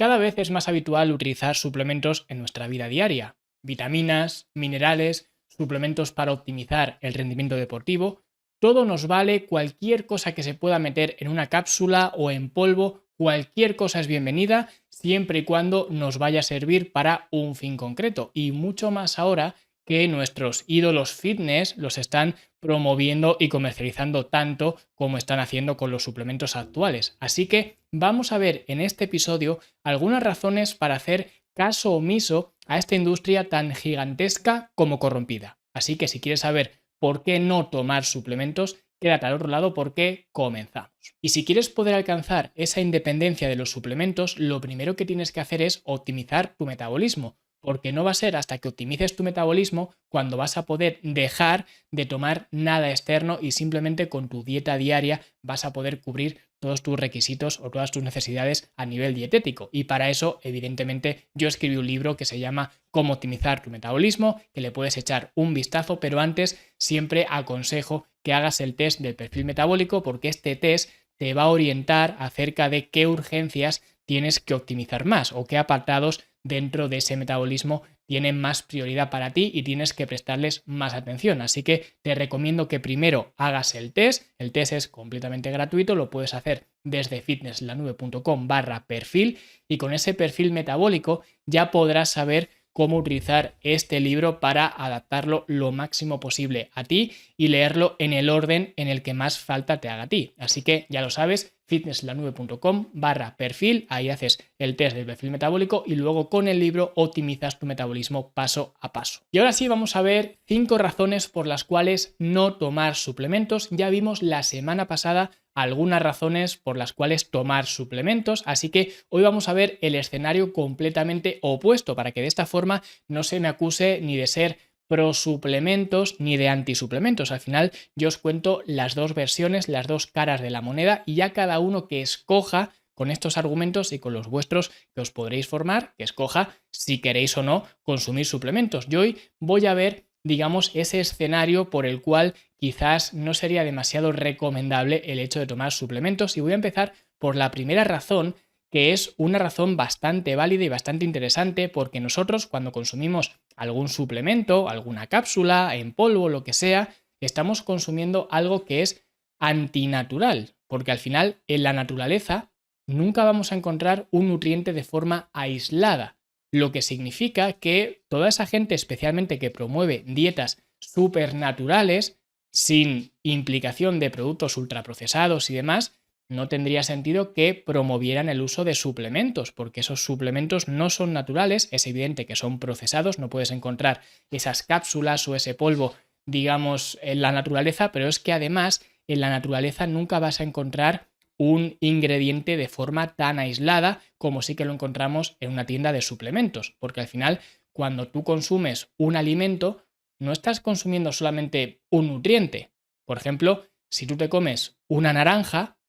Cada vez es más habitual utilizar suplementos en nuestra vida diaria. Vitaminas, minerales, suplementos para optimizar el rendimiento deportivo. Todo nos vale, cualquier cosa que se pueda meter en una cápsula o en polvo, cualquier cosa es bienvenida, siempre y cuando nos vaya a servir para un fin concreto. Y mucho más ahora que nuestros ídolos fitness los están promoviendo y comercializando tanto como están haciendo con los suplementos actuales. Así que vamos a ver en este episodio algunas razones para hacer caso omiso a esta industria tan gigantesca como corrompida. Así que si quieres saber por qué no tomar suplementos, quédate al otro lado porque comenzamos. Y si quieres poder alcanzar esa independencia de los suplementos, lo primero que tienes que hacer es optimizar tu metabolismo, porque no va a ser hasta que optimices tu metabolismo cuando vas a poder dejar de tomar nada externo y simplemente con tu dieta diaria vas a poder cubrir todos tus requisitos o todas tus necesidades a nivel dietético. Y para eso, evidentemente, yo escribí un libro que se llama Cómo optimizar tu metabolismo, que le puedes echar un vistazo, pero antes siempre aconsejo que hagas el test del perfil metabólico porque este test te va a orientar acerca de qué urgencias tienes que optimizar más o qué apartados dentro de ese metabolismo tienen más prioridad para ti y tienes que prestarles más atención. Así que te recomiendo que primero hagas el test. El test es completamente gratuito, lo puedes hacer desde fitnesslanube.com/perfil y con ese perfil metabólico ya podrás saber cómo utilizar este libro para adaptarlo lo máximo posible a ti y leerlo en el orden en el que más falta te haga a ti. Así que ya lo sabes, fitnesslanube.com/perfil, ahí haces el test del perfil metabólico y luego con el libro optimizas tu metabolismo paso a paso. Y ahora sí vamos a ver 5 razones por las cuales no tomar suplementos. Ya vimos la semana pasada algunas razones por las cuales tomar suplementos, así que hoy vamos a ver el escenario completamente opuesto para que de esta forma no se me acuse ni de ser pro suplementos ni de antisuplementos. Al final yo os cuento las dos versiones, las dos caras de la moneda y ya cada uno que escoja con estos argumentos y con los vuestros que os podréis formar, que escoja si queréis o no consumir suplementos. Yo hoy voy a ver, digamos, ese escenario por el cual quizás no sería demasiado recomendable el hecho de tomar suplementos y voy a empezar por la primera razón, que es una razón bastante válida y bastante interesante porque nosotros cuando consumimos algún suplemento, alguna cápsula, en polvo, lo que sea, estamos consumiendo algo que es antinatural, porque al final en la naturaleza nunca vamos a encontrar un nutriente de forma aislada, lo que significa que toda esa gente, especialmente que promueve dietas supernaturales, sin implicación de productos ultraprocesados y demás, no tendría sentido que promovieran el uso de suplementos, porque esos suplementos no son naturales, es evidente que son procesados, no puedes encontrar esas cápsulas o ese polvo, digamos, en la naturaleza, pero es que además en la naturaleza nunca vas a encontrar un ingrediente de forma tan aislada como sí que lo encontramos en una tienda de suplementos, porque al final cuando tú consumes un alimento no estás consumiendo solamente un nutriente. Por ejemplo, si tú te comes una naranja,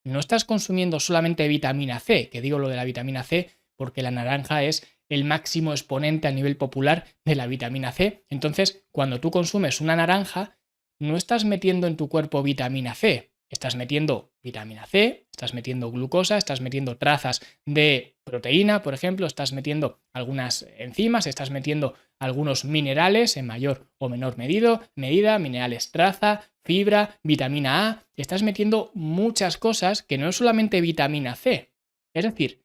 no estás consumiendo solamente vitamina C, que digo lo de la vitamina C porque la naranja es el máximo exponente a nivel popular de la vitamina C. Entonces, cuando tú consumes una naranja, no estás metiendo en tu cuerpo vitamina C, estás metiendo vitamina C, estás metiendo glucosa, estás metiendo trazas de proteína, por ejemplo, estás metiendo algunas enzimas, estás metiendo algunos minerales en mayor o menor medida, minerales traza, fibra, vitamina A, estás metiendo muchas cosas que no es solamente vitamina C. Es decir,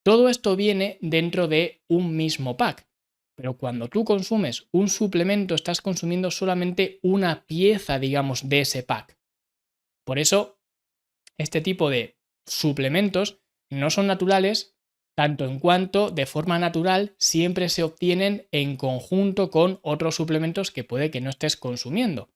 todo esto viene dentro de un mismo pack. Pero cuando tú consumes un suplemento, estás consumiendo solamente una pieza, digamos, de ese pack. Por eso, este tipo de suplementos no son naturales, tanto en cuanto de forma natural siempre se obtienen en conjunto con otros suplementos que puede que no estés consumiendo.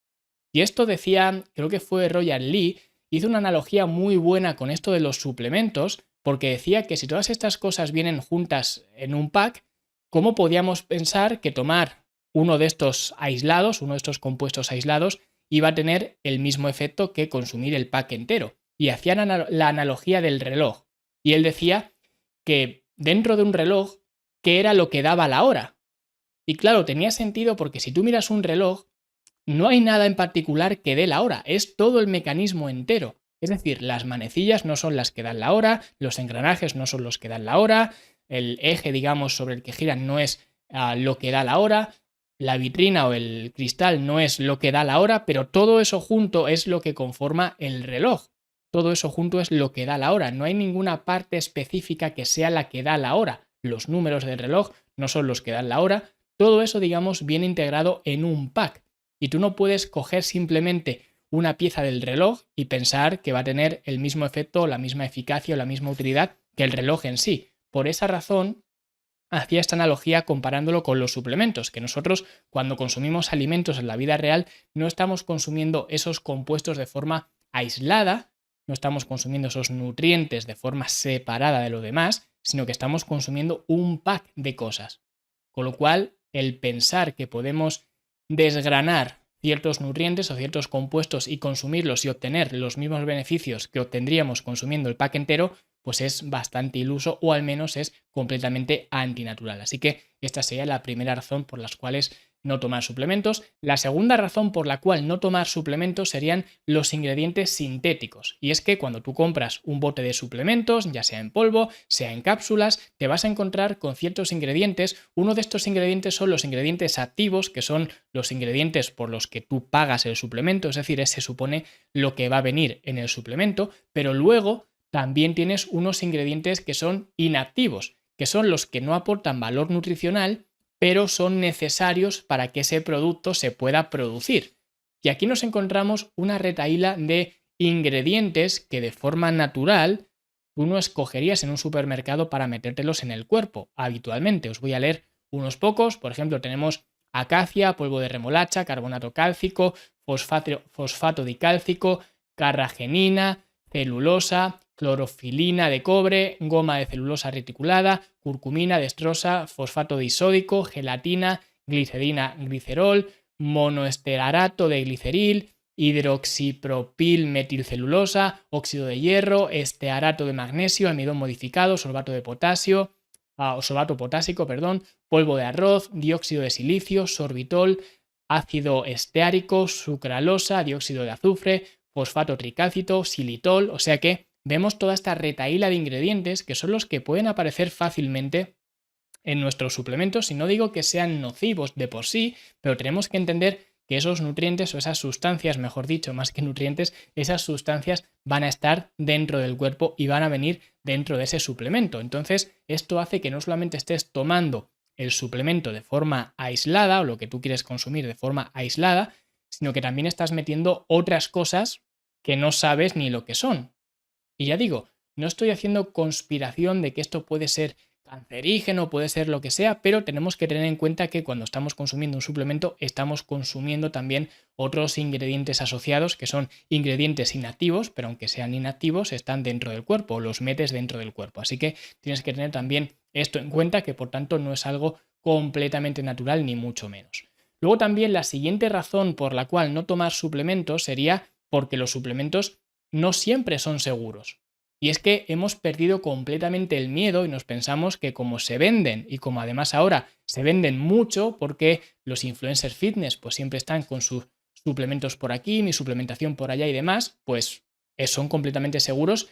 Y esto decía, creo que fue Roger Lee, hizo una analogía muy buena con esto de los suplementos, porque decía que si todas estas cosas vienen juntas en un pack, ¿cómo podíamos pensar que tomar uno de estos aislados, uno de estos compuestos aislados, iba a tener el mismo efecto que consumir el pack entero? Y hacían la analogía del reloj. Y él decía que dentro de un reloj, ¿qué era lo que daba la hora? Y claro, tenía sentido porque si tú miras un reloj, no hay nada en particular que dé la hora, es todo el mecanismo entero. Es decir, las manecillas no son las que dan la hora, los engranajes no son los que dan la hora, el eje, digamos, sobre el que giran no es lo que da la hora, la vitrina o el cristal no es lo que da la hora, pero todo eso junto es lo que conforma el reloj. Todo eso junto es lo que da la hora. No hay ninguna parte específica que sea la que da la hora. Los números del reloj no son los que dan la hora. Todo eso, digamos, viene integrado en un pack. Y tú no puedes coger simplemente una pieza del reloj y pensar que va a tener el mismo efecto, la misma eficacia o la misma utilidad que el reloj en sí. Por esa razón, hacía esta analogía comparándolo con los suplementos, que nosotros cuando consumimos alimentos en la vida real no estamos consumiendo esos compuestos de forma aislada, no estamos consumiendo esos nutrientes de forma separada de lo demás, sino que estamos consumiendo un pack de cosas. Con lo cual, el pensar que podemos desgranar ciertos nutrientes o ciertos compuestos y consumirlos y obtener los mismos beneficios que obtendríamos consumiendo el pack entero, pues es bastante iluso o al menos es completamente antinatural. Así que esta sería la primera razón por las cuales no tomar suplementos. La segunda razón por la cual no tomar suplementos serían los ingredientes sintéticos. Y es que cuando tú compras un bote de suplementos, ya sea en polvo, sea en cápsulas, te vas a encontrar con ciertos ingredientes. Uno de estos ingredientes son los ingredientes activos, que son los ingredientes por los que tú pagas el suplemento, es decir, se supone lo que va a venir en el suplemento, pero luego también tienes unos ingredientes que son inactivos, que son los que no aportan valor nutricional, pero son necesarios para que ese producto se pueda producir. Y aquí nos encontramos una retahíla de ingredientes que de forma natural tú no escogerías en un supermercado para metértelos en el cuerpo habitualmente. Os voy a leer unos pocos. Por ejemplo, tenemos acacia, polvo de remolacha, carbonato cálcico, fosfato dicálcico, carragenina, celulosa, clorofilina de cobre, goma de celulosa reticulada, curcumina, destrosa, fosfato disódico, gelatina, glicerina, glicerol, monoesterato de gliceril, hidroxipropil metilcelulosa, óxido de hierro, estearato de magnesio, almidón modificado, sorbato de potasio, sorbato potásico, polvo de arroz, dióxido de silicio, sorbitol, ácido esteárico, sucralosa, dióxido de azufre, fosfato tricálcico, xilitol, o sea que vemos toda esta retahíla de ingredientes que son los que pueden aparecer fácilmente en nuestros suplementos, y no digo que sean nocivos de por sí, pero tenemos que entender que esos nutrientes o esas sustancias, mejor dicho, más que nutrientes, esas sustancias van a estar dentro del cuerpo y van a venir dentro de ese suplemento. Entonces, esto hace que no solamente estés tomando el suplemento de forma aislada o lo que tú quieres consumir de forma aislada, sino que también estás metiendo otras cosas que no sabes ni lo que son. Y ya digo, no estoy haciendo conspiración de que esto puede ser cancerígeno, puede ser lo que sea, pero tenemos que tener en cuenta que cuando estamos consumiendo un suplemento estamos consumiendo también otros ingredientes asociados que son ingredientes inactivos, pero aunque sean inactivos están dentro del cuerpo, los metes dentro del cuerpo. Así que tienes que tener también esto en cuenta, que por tanto no es algo completamente natural ni mucho menos. Luego también la siguiente razón por la cual no tomar suplementos sería porque los suplementos no siempre son seguros. Y es que hemos perdido completamente el miedo y nos pensamos que como se venden y como además ahora se venden mucho porque los influencers fitness pues siempre están con sus suplementos por aquí, mi suplementación por allá y demás, pues son completamente seguros,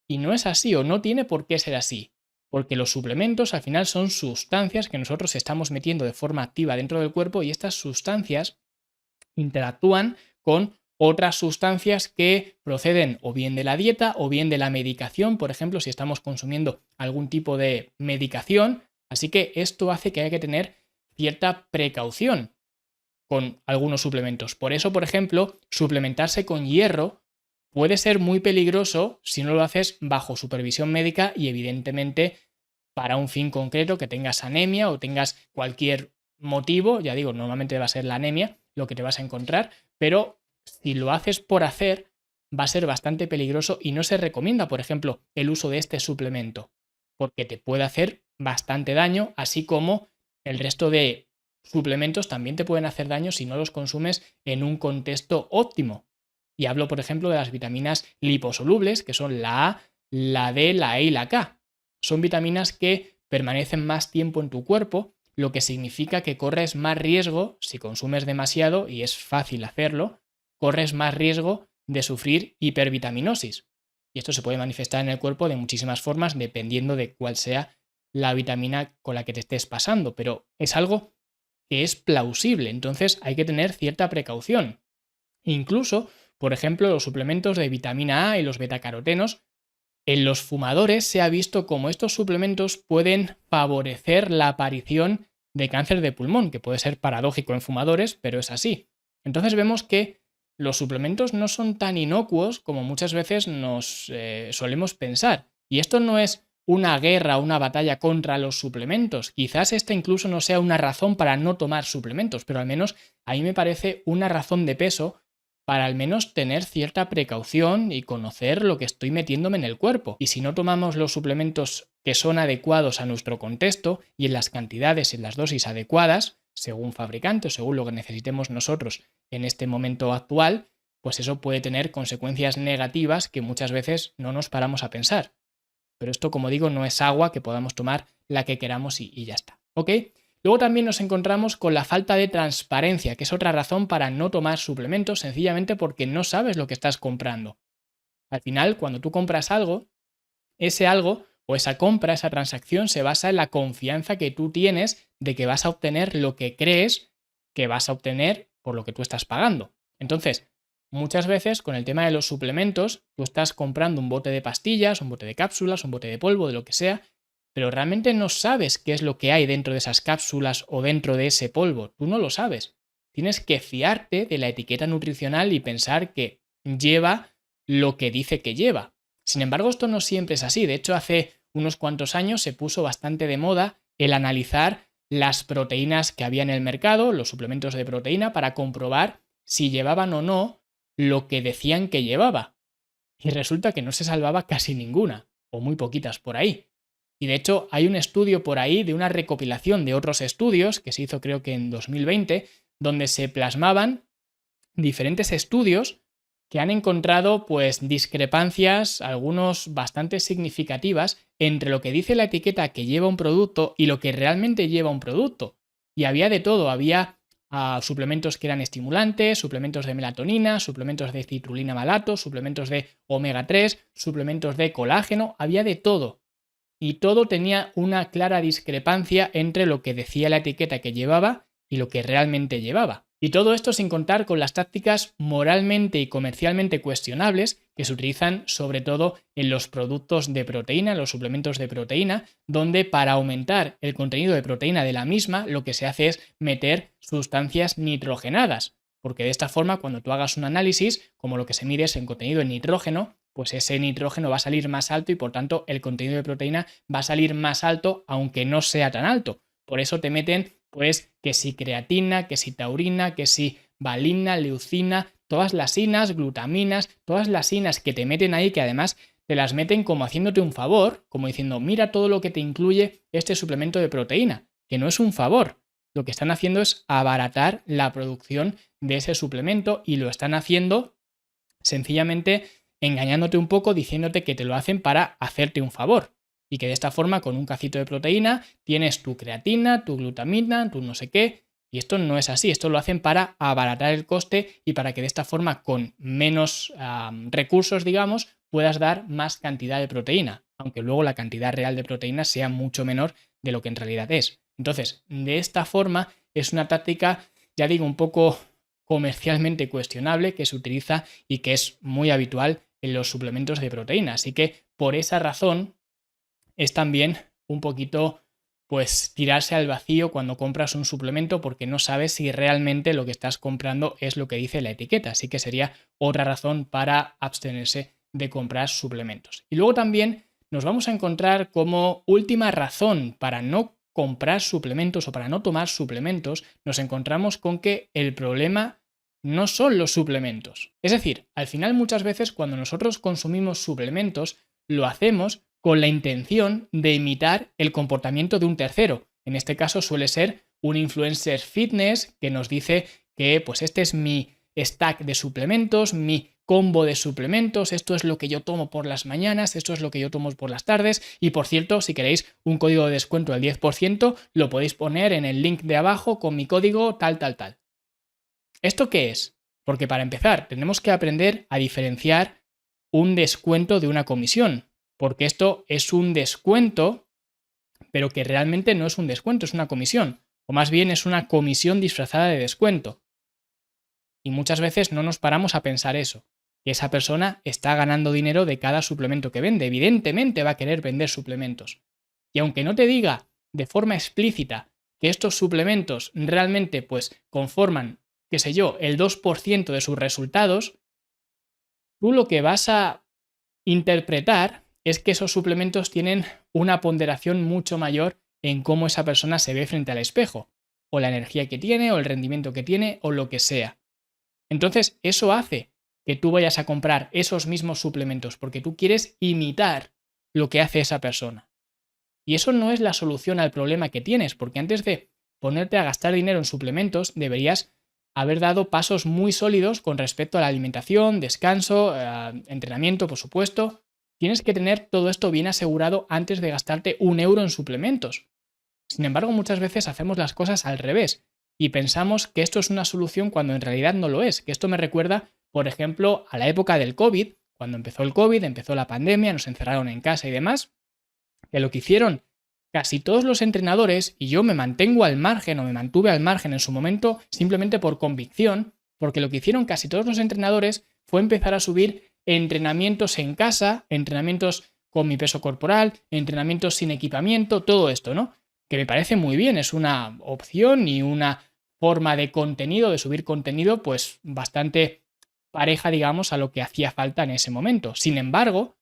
y no es así o no tiene por qué ser así. Porque los suplementos al final son sustancias que nosotros estamos metiendo de forma activa dentro del cuerpo, y estas sustancias interactúan con otras sustancias que proceden o bien de la dieta o bien de la medicación, por ejemplo, si estamos consumiendo algún tipo de medicación. Así que esto hace que haya que tener cierta precaución con algunos suplementos. Por eso, por ejemplo, suplementarse con hierro puede ser muy peligroso si no lo haces bajo supervisión médica y evidentemente para un fin concreto, que tengas anemia o tengas cualquier motivo. Ya digo, normalmente va a ser la anemia lo que te vas a encontrar, pero si lo haces por hacer va a ser bastante peligroso y no se recomienda, por ejemplo, el uso de este suplemento, porque te puede hacer bastante daño, así como el resto de suplementos también te pueden hacer daño si no los consumes en un contexto óptimo. Y hablo, por ejemplo, de las vitaminas liposolubles, que son la A, la D, la E y la K. Son vitaminas que permanecen más tiempo en tu cuerpo, lo que significa que corres más riesgo, si consumes demasiado, y es fácil hacerlo, corres más riesgo de sufrir hipervitaminosis. Y esto se puede manifestar en el cuerpo de muchísimas formas dependiendo de cuál sea la vitamina con la que te estés pasando, pero es algo que es plausible, entonces hay que tener cierta precaución. Incluso, por ejemplo, los suplementos de vitamina A y los betacarotenos, en los fumadores se ha visto como estos suplementos pueden favorecer la aparición de cáncer de pulmón, que puede ser paradójico en fumadores, pero es así. Entonces vemos que los suplementos no son tan inocuos como muchas veces nos solemos pensar. Y esto no es una guerra o una batalla contra los suplementos. Quizás esta incluso no sea una razón para no tomar suplementos, pero al menos a mí me parece una razón de peso para al menos tener cierta precaución y conocer lo que estoy metiéndome en el cuerpo. Y si no tomamos los suplementos que son adecuados a nuestro contexto y en las cantidades y en las dosis adecuadas, según fabricante o según lo que necesitemos nosotros en este momento actual, pues eso puede tener consecuencias negativas que muchas veces no nos paramos a pensar. Pero esto, como digo, no es agua que podamos tomar la que queramos y ya está. ¿Ok? Luego también nos encontramos con la falta de transparencia, que es otra razón para no tomar suplementos, sencillamente porque no sabes lo que estás comprando. Al final, cuando tú compras algo, ese algo o esa compra, esa transacción se basa en la confianza que tú tienes de que vas a obtener lo que crees que vas a obtener por lo que tú estás pagando. Entonces, muchas veces con el tema de los suplementos, tú estás comprando un bote de pastillas, un bote de cápsulas, un bote de polvo, de lo que sea, pero realmente no sabes qué es lo que hay dentro de esas cápsulas o dentro de ese polvo. Tú no lo sabes. Tienes que fiarte de la etiqueta nutricional y pensar que lleva lo que dice que lleva. Sin embargo, esto no siempre es así. De hecho, hace unos cuantos años se puso bastante de moda el analizar las proteínas que había en el mercado, los suplementos de proteína, para comprobar si llevaban o no lo que decían que llevaba. Y resulta que no se salvaba casi ninguna, o muy poquitas por ahí. Y de hecho hay un estudio por ahí de una recopilación de otros estudios que se hizo creo que en 2020, donde se plasmaban diferentes estudios que han encontrado pues discrepancias, algunos bastante significativas, entre lo que dice la etiqueta que lleva un producto y lo que realmente lleva un producto. Y había de todo, había suplementos que eran estimulantes, suplementos de melatonina, suplementos de citrulina malato, suplementos de omega 3, suplementos de colágeno, había de todo. Y todo tenía una clara discrepancia entre lo que decía la etiqueta que llevaba y lo que realmente llevaba. Y todo esto sin contar con las tácticas moralmente y comercialmente cuestionables que se utilizan sobre todo en los productos de proteína, en los suplementos de proteína, donde para aumentar el contenido de proteína de la misma lo que se hace es meter sustancias nitrogenadas. Porque de esta forma, cuando tú hagas un análisis, como lo que se mide es el contenido en nitrógeno, pues ese nitrógeno va a salir más alto y por tanto el contenido de proteína va a salir más alto aunque no sea tan alto. Por eso te meten pues que si creatina, que si taurina, que si valina, leucina, todas las inas, glutaminas, todas las inas que te meten ahí, que además te las meten como haciéndote un favor, como diciendo mira todo lo que te incluye este suplemento de proteína, que no es un favor. Lo que están haciendo es abaratar la producción de ese suplemento y lo están haciendo sencillamente engañándote un poco, diciéndote que te lo hacen para hacerte un favor. Y que de esta forma, con un cacito de proteína, tienes tu creatina, tu glutamina, tu no sé qué. Y esto no es así, esto lo hacen para abaratar el coste y para que de esta forma, con menos recursos, digamos, puedas dar más cantidad de proteína, aunque luego la cantidad real de proteína sea mucho menor de lo que en realidad es. Entonces, de esta forma es una táctica, ya digo, un poco comercialmente cuestionable que se utiliza y que es muy habitual en los suplementos de proteína. Así que por esa razón es también un poquito pues tirarse al vacío cuando compras un suplemento porque no sabes si realmente lo que estás comprando es lo que dice la etiqueta. Así que sería otra razón para abstenerse de comprar suplementos. Y luego también nos vamos a encontrar como última razón para no comprar suplementos o para no tomar suplementos, nos encontramos con que el problema no son los suplementos. Es decir, al final muchas veces cuando nosotros consumimos suplementos lo hacemos con la intención de imitar el comportamiento de un tercero. En este caso suele ser un influencer fitness que nos dice que pues este es mi stack de suplementos, mi combo de suplementos, esto es lo que yo tomo por las mañanas, esto es lo que yo tomo por las tardes y por cierto, si queréis un código de descuento del 10%, lo podéis poner en el link de abajo con mi código tal. ¿Esto qué es? Porque para empezar, tenemos que aprender a diferenciar un descuento de una comisión, porque esto es un descuento, pero que realmente no es un descuento, es una comisión, o más bien es una comisión disfrazada de descuento. Y muchas veces no nos paramos a pensar eso, que esa persona está ganando dinero de cada suplemento que vende. Evidentemente va a querer vender suplementos. Y aunque no te diga de forma explícita que estos suplementos realmente pues conforman, qué sé yo, el 2% de sus resultados, tú lo que vas a interpretar es que esos suplementos tienen una ponderación mucho mayor en cómo esa persona se ve frente al espejo, o la energía que tiene, o el rendimiento que tiene, o lo que sea. Entonces, eso hace que tú vayas a comprar esos mismos suplementos porque tú quieres imitar lo que hace esa persona. Y eso no es la solución al problema que tienes, porque antes de ponerte a gastar dinero en suplementos, deberías haber dado pasos muy sólidos con respecto a la alimentación, descanso, entrenamiento, por supuesto. Tienes que tener todo esto bien asegurado antes de gastarte 1 euro en suplementos. Sin embargo, muchas veces hacemos las cosas al revés y pensamos que esto es una solución cuando en realidad no lo es. Que esto me recuerda, por ejemplo, a la época del COVID, cuando empezó el COVID, empezó la pandemia, nos encerraron en casa y demás, que lo que hicieron casi todos los entrenadores, y yo me mantengo al margen o me mantuve al margen en su momento simplemente por convicción, porque lo que hicieron casi todos los entrenadores fue empezar a subir entrenamientos en casa, entrenamientos con mi peso corporal, entrenamientos sin equipamiento, todo esto, ¿no? Que me parece muy bien, es una opción y una forma de contenido, de subir contenido, pues bastante pareja, digamos, a lo que hacía falta en ese momento. Sin embargo,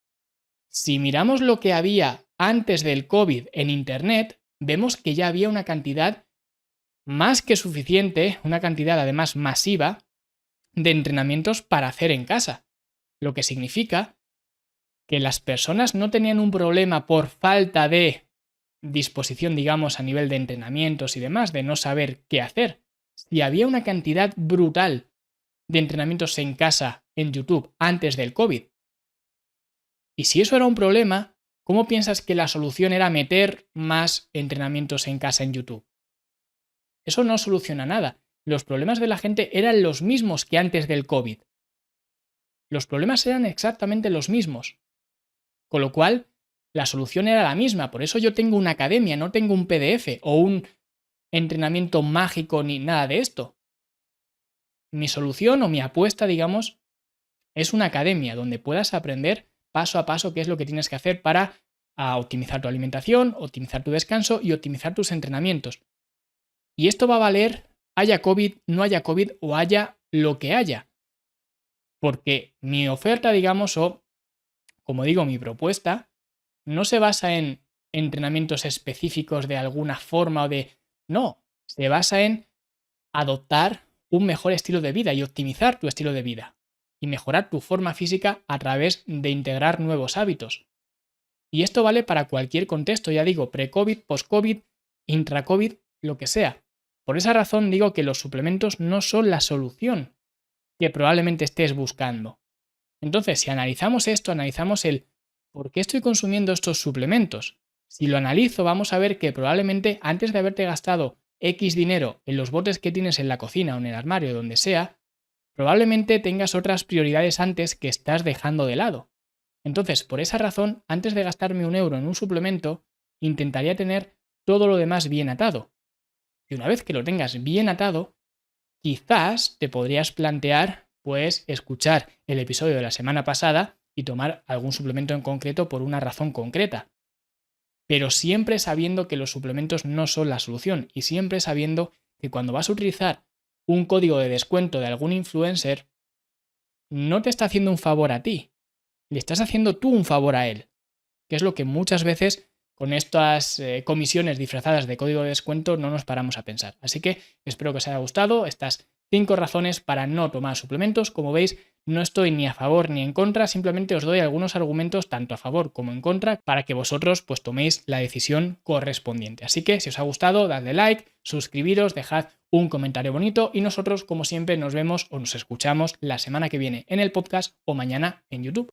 si miramos lo que había antes del COVID en Internet, vemos que ya había una cantidad más que suficiente, una cantidad además masiva, de entrenamientos para hacer en casa. Lo que significa que las personas no tenían un problema por falta de disposición, digamos, a nivel de entrenamientos y demás, de no saber qué hacer. Si había una cantidad brutal de entrenamientos en casa en YouTube antes del COVID, y si eso era un problema, ¿cómo piensas que la solución era meter más entrenamientos en casa en YouTube? Eso no soluciona nada. Los problemas de la gente eran los mismos que antes del COVID. Los problemas eran exactamente los mismos. Con lo cual, la solución era la misma. Por eso yo tengo una academia, no tengo un PDF o un entrenamiento mágico ni nada de esto. Mi solución o mi apuesta, digamos, es una academia donde puedas aprender paso a paso qué es lo que tienes que hacer para optimizar tu alimentación, optimizar tu descanso y optimizar tus entrenamientos. Y esto va a valer haya COVID, no haya COVID o haya lo que haya. Porque mi oferta, digamos, o como digo, mi propuesta, no se basa en entrenamientos específicos de alguna forma o de... No, se basa en adoptar un mejor estilo de vida y optimizar tu estilo de vida y mejorar tu forma física a través de integrar nuevos hábitos. Y esto vale para cualquier contexto, ya digo, pre-COVID, post-COVID, intra-COVID, lo que sea. Por esa razón digo que los suplementos no son la solución que probablemente estés buscando. Entonces, si analizamos esto, analizamos el por qué estoy consumiendo estos suplementos. Si lo analizo, vamos a ver que probablemente antes de haberte gastado X dinero en los botes que tienes en la cocina o en el armario, donde sea, probablemente tengas otras prioridades antes que estás dejando de lado. Entonces, por esa razón, antes de gastarme 1 euro en un suplemento, intentaría tener todo lo demás bien atado. Y una vez que lo tengas bien atado, quizás te podrías plantear, pues, escuchar el episodio de la semana pasada y tomar algún suplemento en concreto por una razón concreta. Pero siempre sabiendo que los suplementos no son la solución y siempre sabiendo que cuando vas a utilizar un código de descuento de algún influencer, no te está haciendo un favor a ti, le estás haciendo tú un favor a él, que es lo que muchas veces con estas comisiones disfrazadas de código de descuento no nos paramos a pensar. Así que espero que os haya gustado estas 5 razones para no tomar suplementos. Como veis, no estoy ni a favor ni en contra, simplemente os doy algunos argumentos tanto a favor como en contra para que vosotros pues toméis la decisión correspondiente. Así que si os ha gustado, dadle like, suscribiros, dejad un comentario bonito y nosotros, como siempre, nos vemos o nos escuchamos la semana que viene en el podcast o mañana en YouTube.